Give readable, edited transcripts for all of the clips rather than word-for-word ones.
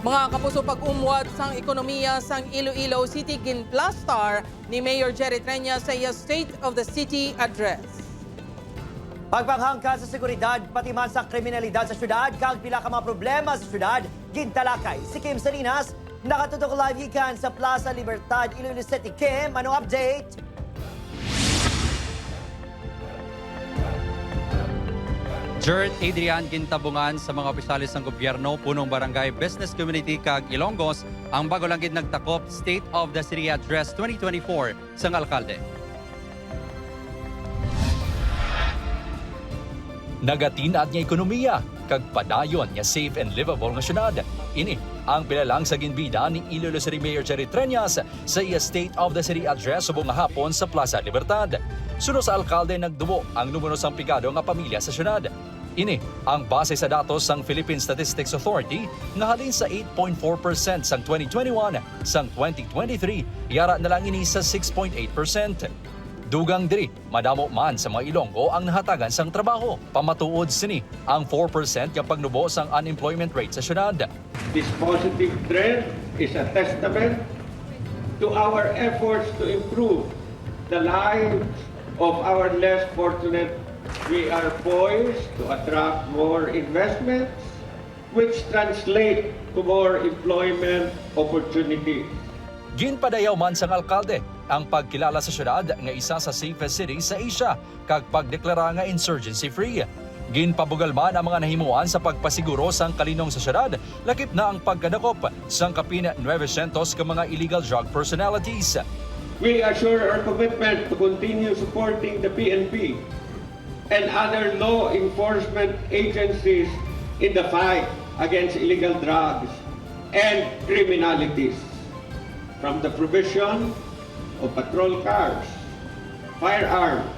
Mga kapuso pag-umwat sang ekonomiya sang Iloilo City ginplastar ni Mayor Jerry Treñas sa iya State of the City address. Pagpanghangka sa seguridad, pati man sa kriminalidad sa syudad, kag pila ka mga problema sa syudad, gintalakay si Kim Salinas, nakatutok live gikan sa Plaza Libertad, Iloilo City. Kim, anong update? Jert Adrian gintabungan sa mga opisyalis ng gobyerno, punong barangay business community kag Ilonggos ang bago lang gid nagtakop State of the City Address 2024 sang alkalde. Nagatinat niya ekonomiya, kag padayon niya safe and livable nga syudad. Ini ang pilalang sa ginbida ni Iloilo City Mayor Jerry Treñas sa iya State of the City Address subong nga hapon sa Plaza Libertad. Sunod sa alkalde nagdubo ang numero sang pigado nga pamilya sa syudad. Ini ang base sa datos sang Philippine Statistics Authority nga halin sa 8.4% sang 2021 sang 2023 yara na lang ini sa 6.8%. Dugang diri, madamo man sa mga Ilonggo ang nahatagan sang trabaho. Pamatuod sini ang 4% nga pagnubo sang unemployment rate sa syudad. This positive trend is a testament to our efforts to improve the lives of our less fortunate. We are poised to attract more investments, which translate to more employment opportunities. Ginpadayaw man sang alkalde ang pagkilala sa syudad nga isa sa safest city sa Asia kag pagdeklara nga insurgency-free. Ginpabugal man ang mga nahimuan sa pagpasiguro sang kalinong sa syudad, lakip na ang pagkadakop sang kapin 900 ka mga illegal drug personalities. We assure our commitment to continue supporting the PNP and other law enforcement agencies in the fight against illegal drugs and criminalities, from the provision of patrol cars, firearms,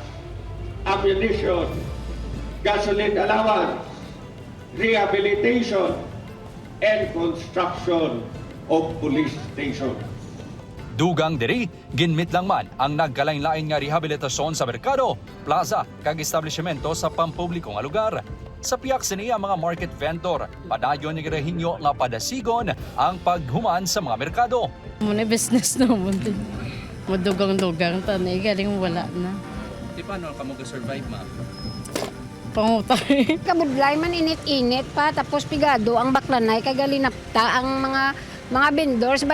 ammunition, gasoline allowance, rehabilitation, and construction of police stations. Dugang diri, ginmit lang man ang nagkalain-lain nga rehabilitasyon sa merkado, plaza, kag establishmento sa pampubliko nga lugar. Sa piyak sini ang mga market vendor, padayon ni Rehinyo nga padasigon ang paghuman sa mga merkado. Muna business na mo din. Madugang-dugang tanay, galing wala na. Di paano ka mag-survive, ma? Pangutay. Kabudlay man init-init pa, tapos pigado ang baklanay, kagalinapta ang mga vendors.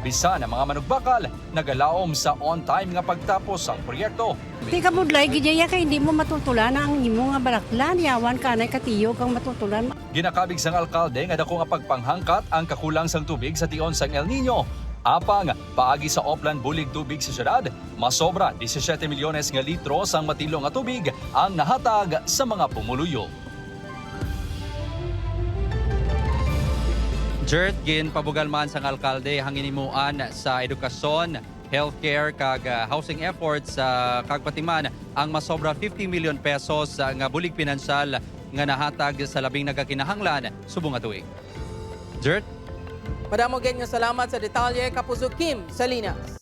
Bisan ang mga manugbakal, nagalaom sa on-time nga pagtapos ang proyekto. Di ka budlay, gidya ka hindi mo matutulan ang imo nga baraklan, yawan ka na katiyo kang matutulan. Ginakabig sang alkalde nga dako nga pagpanghangkat ang kakulang sang tubig sa tion sang El Nino. Apang paagi sa Oplan bulig tubig sa syudad, masobra 17 milyones nga litro sang matilo nga tubig ang nahatag sa mga pumuluyo. Jert gin pabugal man sang alkalde hanginimuan sa edukasyon, healthcare kag housing efforts sa kagpatiman ang masobra 50 million pesos nga bulig pinansyal nga nahatag sa labing nagakinahanglan subong nga tuig. Jert? Madamo nga salamat sa detalye, Kapuso Kim Salinas.